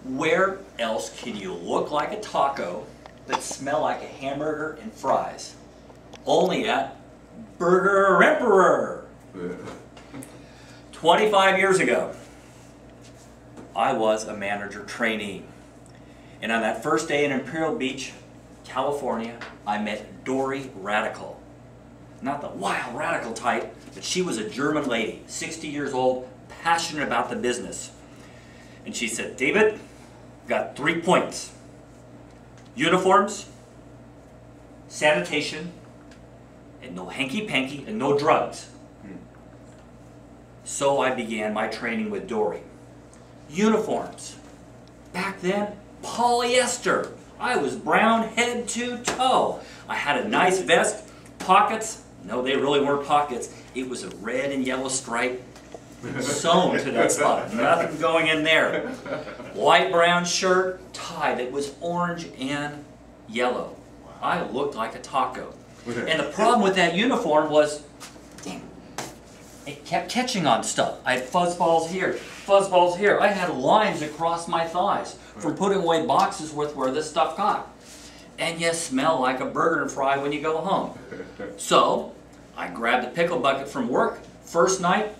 Where else can you look like a taco but smell like a hamburger and fries? Only at Burger Emperor. 25 years ago, I was a manager trainee. And on that first day in Imperial Beach, California, I met Dory Radical. Not the wild radical type, but she was a German lady, 60 years old, passionate about the business. And she said, David, I've got 3 points. Uniforms, sanitation, and no hanky-panky and no drugs. So I began my training with Dory. Uniforms. Back then, polyester. I was brown head to toe. I had a nice vest. Pockets. No, they really weren't pockets. It was a red and yellow stripe sewn to that spot. Nothing going in there. Light brown shirt, tie that was orange and yellow. I looked like a taco. And the problem with that uniform was, damn, it kept catching on stuff. I had fuzzballs here, fuzzballs here. I had lines across my thighs from putting away boxes with where this stuff got. And you smell like a burger and fry when you go home. So I grabbed a pickle bucket from work. First night,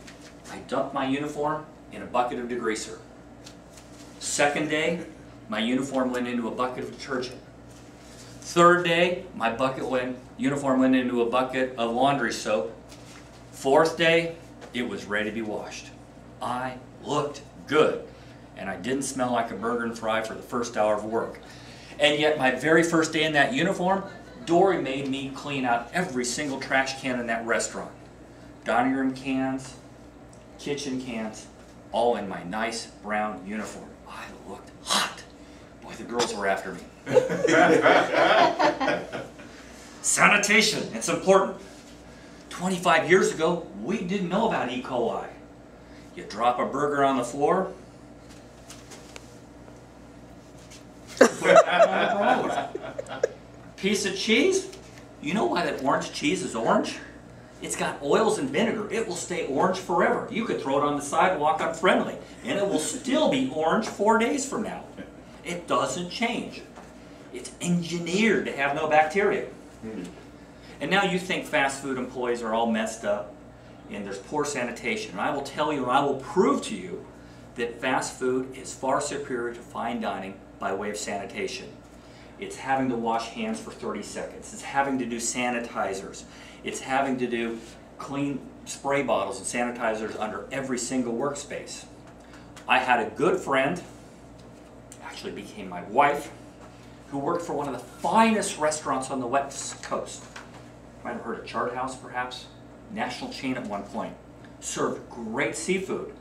I dumped my uniform in a bucket of degreaser. Second day, my uniform went into a bucket of detergent. Third day, my uniform went into a bucket of laundry soap. Fourth day, it was ready to be washed. I looked good, and I didn't smell like a burger and fry for the first hour of work. And yet, my very first day in that uniform, Dory made me clean out every single trash can in that restaurant. Dining room cans, kitchen cans, all in my nice brown uniform. I looked hot. Boy, the girls were after me. Sanitation, it's important. 25 years ago, we didn't know about E. coli. You drop a burger on the floor, piece of cheese. You know why that orange cheese is orange? It's got oils and vinegar. It will stay orange forever. You could throw it on the sidewalk on Friendly, and it will still be orange 4 days from now. It doesn't change. It's engineered to have no bacteria. And now you think fast food employees are all messed up and there's poor sanitation. And I will tell you, and I will prove to you, that fast food is far superior to fine dining by way of sanitation. It's having to wash hands for 30 seconds. It's having to do sanitizers. It's having to do clean spray bottles and sanitizers under every single workspace. I had a good friend, actually became my wife, who worked for one of the finest restaurants on the West Coast. You might have heard of Chart House, perhaps. National chain at one point. Served great seafood.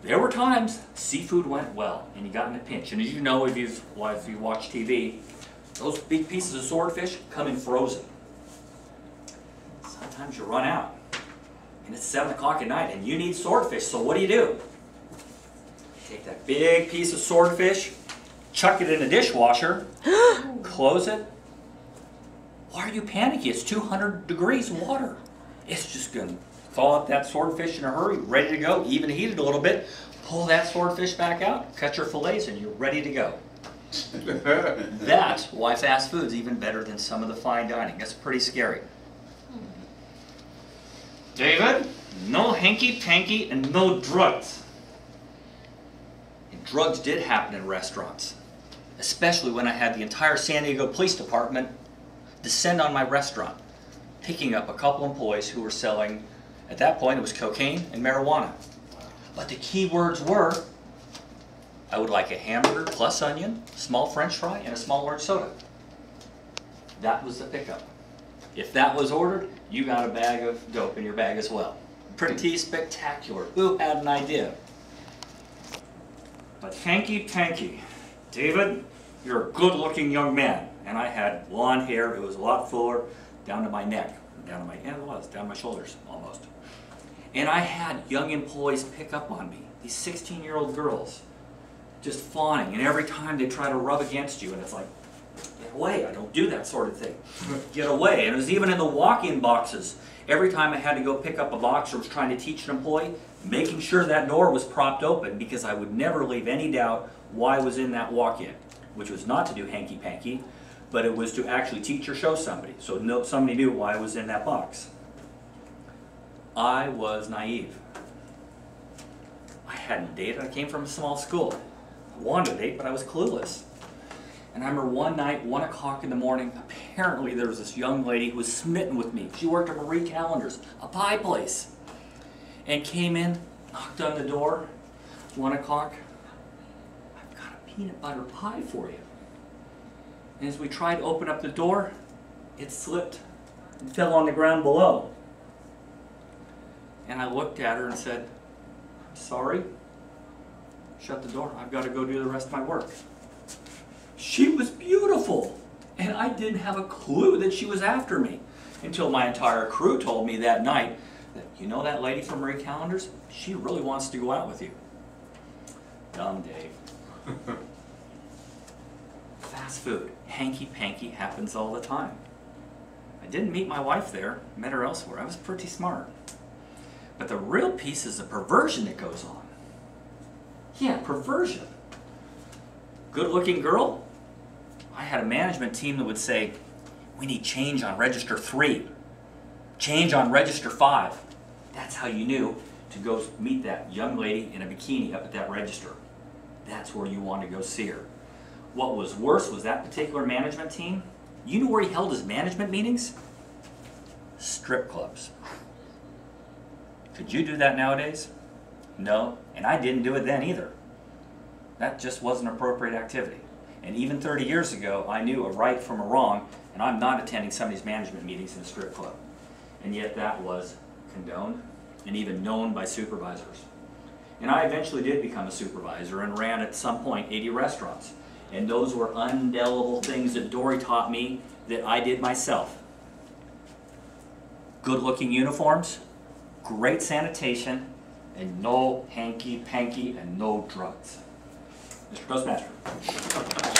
There were times seafood went well and you got in a pinch. And as you know, if you watch TV, those big pieces of swordfish come in frozen. Sometimes you run out and it's 7 o'clock at night and you need swordfish, so what do? You take that big piece of swordfish, chuck it in a dishwasher, close it. Why are you panicking? It's 200 degrees water. It's just going to thaw up that swordfish in a hurry, ready to go, even heat it a little bit, pull that swordfish back out, cut your fillets, and you're ready to go. That's why fast food's even better than some of the fine dining. That's pretty scary. David, no hanky-panky and no drugs. And drugs did happen in restaurants, especially when I had the entire San Diego Police Department descend on my restaurant, picking up a couple employees who were selling, at that point it was cocaine and marijuana. But the key words were, I would like a hamburger plus onion, small French fry, and a small orange soda. That was the pickup. If that was ordered, you got a bag of dope in your bag as well. Pretty spectacular. Who had an idea? But hanky-panky, David, you're a good-looking young man. And I had blonde hair. It was a lot fuller, down to my neck, down to my shoulders almost. And I had young employees pick up on me. These 16-year-old girls, just fawning. And every time they try to rub against you, and it's like, get away! I don't do that sort of thing. Get away! And it was even in the walk-in boxes. Every time I had to go pick up a box or was trying to teach an employee, making sure that door was propped open because I would never leave any doubt why was in that walk-in, which was not to do hanky-panky, but it was to actually teach or show somebody. So somebody knew why I was in that box. I was naive. I hadn't dated. I came from a small school. I wanted to date, but I was clueless. And I remember one night, 1 o'clock in the morning, apparently there was this young lady who was smitten with me. She worked at Marie Callender's, a pie place. And came in, knocked on the door, 1 o'clock. I've got a peanut butter pie for you. And as we tried to open up the door, it slipped and fell on the ground below. And I looked at her and said, "I'm sorry." Shut the door. I've got to go do the rest of my work. She was beautiful, and I didn't have a clue that she was after me until my entire crew told me that night that, "You know that lady from Marie Callender's? She really wants to go out with you." Dumb Dave. Fast food, hanky-panky happens all the time. I didn't meet my wife there, met her elsewhere. I was pretty smart. But the real piece is the perversion that goes on. Yeah, perversion. Good-looking girl? I had a management team that would say, "We need change on register 3, change on register 5. That's how you knew to go meet that young lady in a bikini up at that register. That's where you want to go see her. What was worse was that particular management team, you knew where he held his management meetings? Strip clubs. Could you do that nowadays? No, and I didn't do it then either. That just wasn't appropriate activity. And even 30 years ago, I knew a right from a wrong, and I'm not attending somebody's management meetings in a strip club. And yet that was condoned and even known by supervisors. And I eventually did become a supervisor and ran at some point 80 restaurants. And those were undelible things that Dory taught me that I did myself. Good-looking uniforms, great sanitation, and no hanky-panky and no drugs. Mr. Toastmaster.